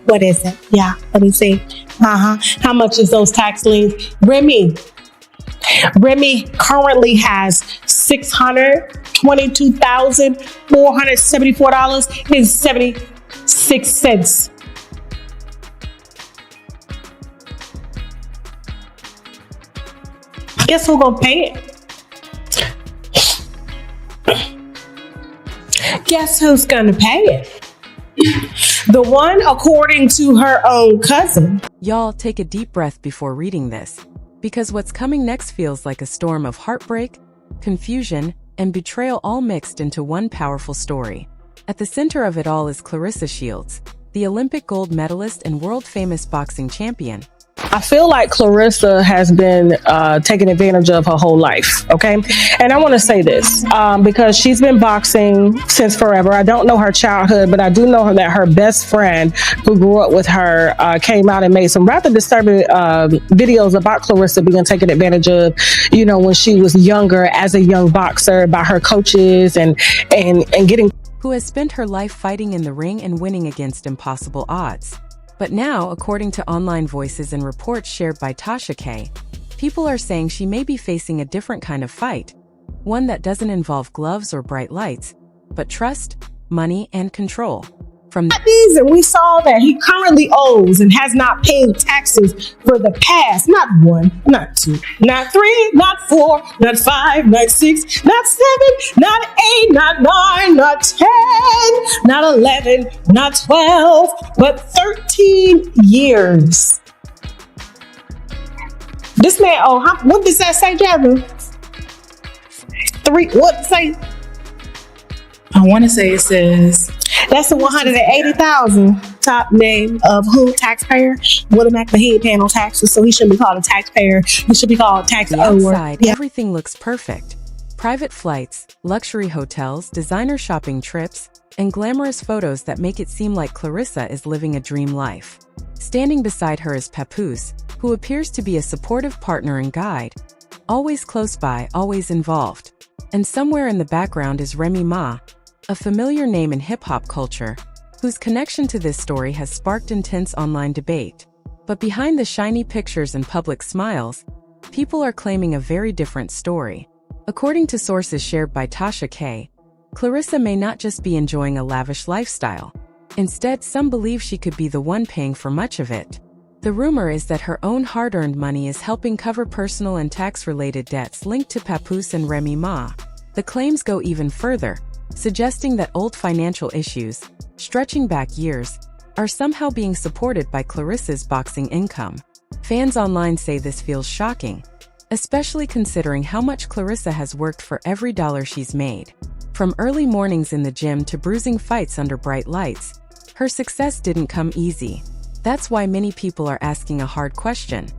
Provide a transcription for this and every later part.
What is it? Yeah, let me see. How much is those tax liens? Remy currently has $622,474.76. Guess who's gonna pay it? Guess who's gonna pay it? The one according to her own cousin. Y'all take a deep breath before reading this, because what's coming next feels like a storm of heartbreak, confusion, and betrayal all mixed into one powerful story. At the center of it all is Claressa Shields, the Olympic gold medalist and world-famous boxing champion. I feel like Claressa has been taken advantage of her whole life, okay? And I want to say this because she's been boxing since forever. I don't know her childhood, but I do know that her best friend who grew up with her came out and made some rather disturbing videos about Claressa being taken advantage of, you know, when she was younger as a young boxer by her coaches and getting... Who has spent her life fighting in the ring and winning against impossible odds. But now, according to online voices and reports shared by Tasha K, people are saying she may be facing a different kind of fight, one that doesn't involve gloves or bright lights, but trust, money, and control. From that reason, we saw that he currently owes and has not paid taxes for the past, not 1, not 2, not 3, not 4, not 5, not 6, not 7, not 8, not 9, not 10, not 11, not 12, but 13 years. This man, what does that say, Jasmine? 3, what say? I want to say it says... That's the 180,000 top name of who? Taxpayer? Would have the head panel taxes, so he shouldn't be called a taxpayer. He should be called a tax owner. Outside, yeah. Everything looks perfect. Private flights, luxury hotels, designer shopping trips, and glamorous photos that make it seem like Claressa is living a dream life. Standing beside her is Papoose, who appears to be a supportive partner and guide. Always close by, always involved. And somewhere in the background is Remy, a familiar name in hip-hop culture, whose connection to this story has sparked intense online debate. But behind the shiny pictures and public smiles, people are claiming a very different story. According to sources shared by Tasha K, Claressa may not just be enjoying a lavish lifestyle. Instead, some believe she could be the one paying for much of it. The rumor is that her own hard-earned money is helping cover personal and tax-related debts linked to Papoose and Remy Ma. The claims go even further, suggesting that old financial issues, stretching back years, are somehow being supported by Claressa's boxing income. Fans online say this feels shocking, especially considering how much Claressa has worked for every dollar she's made. From early mornings in the gym to bruising fights under bright lights, her success didn't come easy. That's why many people are asking a hard question.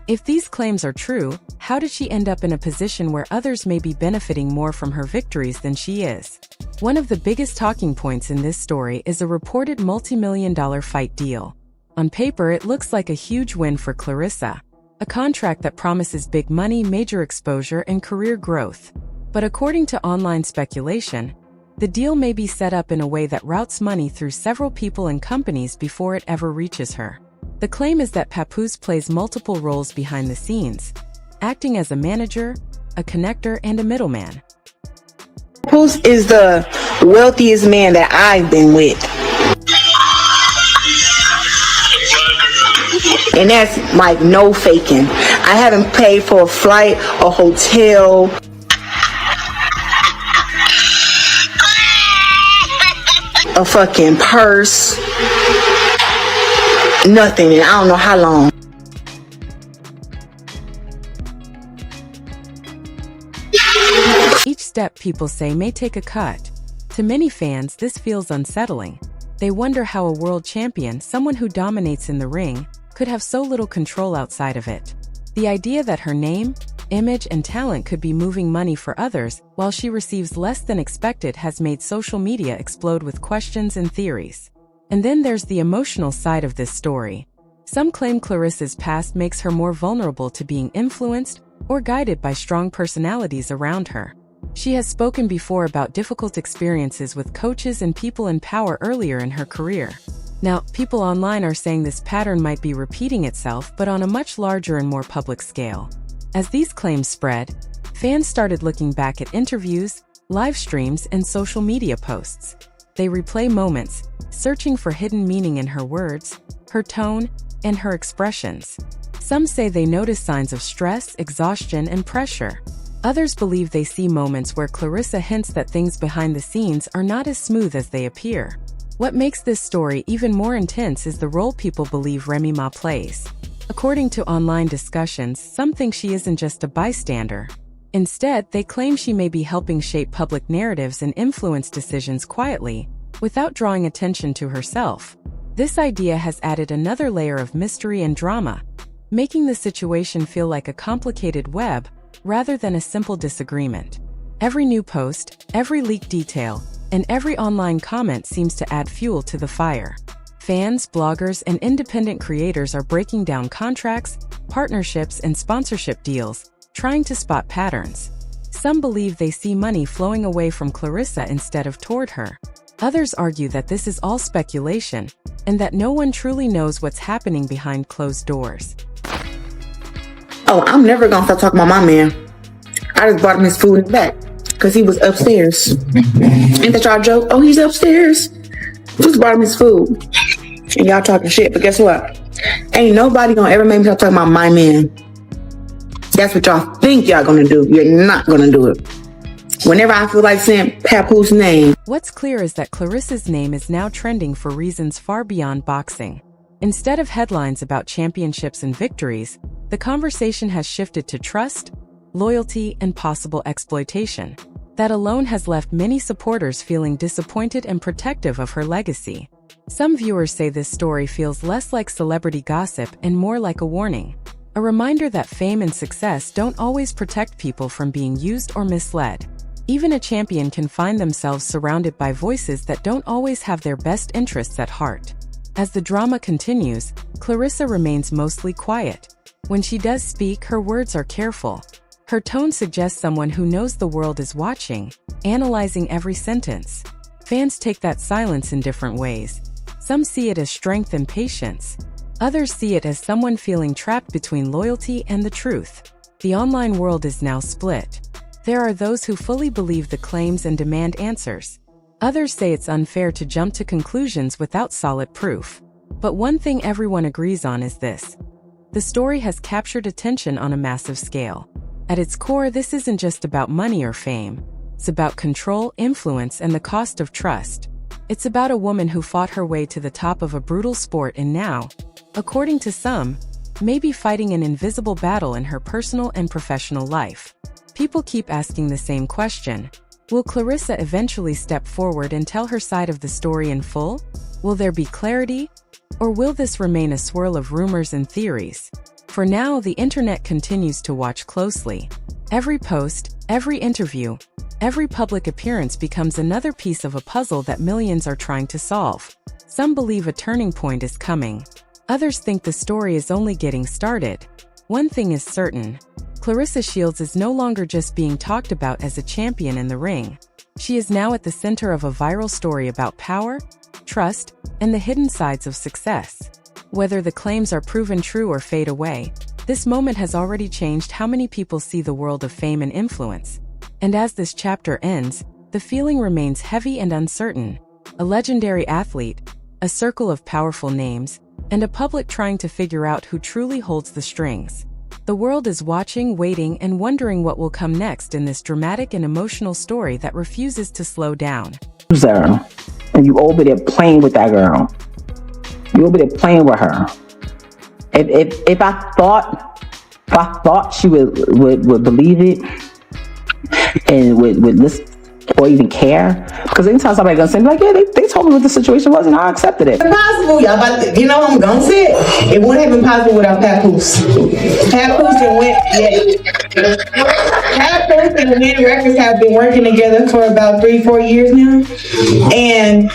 If these claims are true, how did she end up in a position where others may be benefiting more from her victories than she is? One of the biggest talking points in this story is a reported multi-million-dollar fight deal. On paper, it looks like a huge win for Claressa, a contract that promises big money, major exposure, and career growth. But according to online speculation, the deal may be set up in a way that routes money through several people and companies before it ever reaches her. The claim is that Papoose plays multiple roles behind the scenes, acting as a manager, a connector, and a middleman. Papoose is the wealthiest man that I've been with. And that's like no faking. I haven't paid for a flight, a hotel. A fucking purse. Nothing, and I don't know how long. Each step, people say, may take a cut. To many fans, this feels unsettling. They wonder how a world champion, someone who dominates in the ring, could have so little control outside of it. The idea that her name, image, and talent could be moving money for others while she receives less than expected has made social media explode with questions and theories. And then there's the emotional side of this story. Some claim Claressa's past makes her more vulnerable to being influenced or guided by strong personalities around her. She has spoken before about difficult experiences with coaches and people in power earlier in her career. Now, people online are saying this pattern might be repeating itself, but on a much larger and more public scale. As these claims spread, fans started looking back at interviews, live streams, and social media posts. They replay moments, searching for hidden meaning in her words, her tone, and her expressions. Some say they notice signs of stress, exhaustion, and pressure. Others believe they see moments where Claressa hints that things behind the scenes are not as smooth as they appear. What makes this story even more intense is the role people believe Remy Ma plays. According to online discussions, some think she isn't just a bystander. Instead, they claim she may be helping shape public narratives and influence decisions quietly, without drawing attention to herself. This idea has added another layer of mystery and drama, making the situation feel like a complicated web rather than a simple disagreement. Every new post, every leaked detail, and every online comment seems to add fuel to the fire. Fans, bloggers, and independent creators are breaking down contracts, partnerships, and sponsorship deals, trying to spot patterns. Some believe they see money flowing away from Claressa instead of toward her. Others argue that this is all speculation, and that no one truly knows what's happening behind closed doors. Oh, I'm never gonna stop talking about my man. I just brought him his food in the back because he was upstairs. Ain't that y'all joke? Oh, he's upstairs. Just brought him his food. And y'all talking shit, but guess what? Ain't nobody gonna ever make me stop talking about my man. That's what y'all think y'all gonna do. You're not gonna do it. Whenever I feel like saying Papoose's name. What's clear is that Claressa's name is now trending for reasons far beyond boxing. Instead of headlines about championships and victories, the conversation has shifted to trust, loyalty, and possible exploitation. That alone has left many supporters feeling disappointed and protective of her legacy. Some viewers say this story feels less like celebrity gossip and more like a warning, a reminder that fame and success don't always protect people from being used or misled. Even a champion can find themselves surrounded by voices that don't always have their best interests at heart. As the drama continues, Claressa remains mostly quiet. When she does speak, her words are careful. Her tone suggests someone who knows the world is watching, analyzing every sentence. Fans take that silence in different ways. Some see it as strength and patience. Others see it as someone feeling trapped between loyalty and the truth. The online world is now split. There are those who fully believe the claims and demand answers. Others say it's unfair to jump to conclusions without solid proof. But one thing everyone agrees on is this: the story has captured attention on a massive scale. At its core, this isn't just about money or fame. It's about control, influence, and the cost of trust. It's about a woman who fought her way to the top of a brutal sport and now, according to some, may be fighting an invisible battle in her personal and professional life. People keep asking the same question: will Claressa eventually step forward and tell her side of the story in full? Will there be clarity? Or will this remain a swirl of rumors and theories? For now, the internet continues to watch closely. Every post, every interview, every public appearance becomes another piece of a puzzle that millions are trying to solve. Some believe a turning point is coming. Others think the story is only getting started. One thing is certain: Claressa Shields is no longer just being talked about as a champion in the ring. She is now at the center of a viral story about power, trust, and the hidden sides of success. Whether the claims are proven true or fade away, this moment has already changed how many people see the world of fame and influence. And as this chapter ends, the feeling remains heavy and uncertain. A legendary athlete, a circle of powerful names, and a public trying to figure out who truly holds the strings. The world is watching, waiting, and wondering what will come next in this dramatic and emotional story that refuses to slow down. Her, and you over there playing with that girl. You over there playing with her. If I thought she would believe it and would listen or even care, because anytime somebody gonna say like, yeah, they told me what the situation was and I accepted it. Impossible, y'all. But you know I'm gonna say it. It wouldn't have been possible without Papoose. Papoose and Papoose and Win Records have been working together for about 3-4 years now. And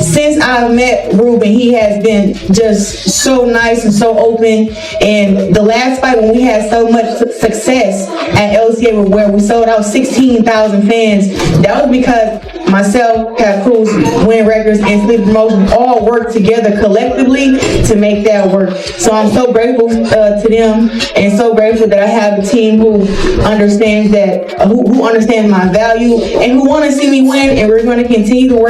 since I've met Ruben, he has been just so nice and so open. And the last fight when we had so much success at LCA, where we sold out 16,000 fans, that was because myself, Papoose, Win Records, and Sleep Promotions all work together collectively to make that work. So I'm so grateful to them, and so grateful that I have a team who understands that, who understands my value, and who want to see me win, and we're going to continue to work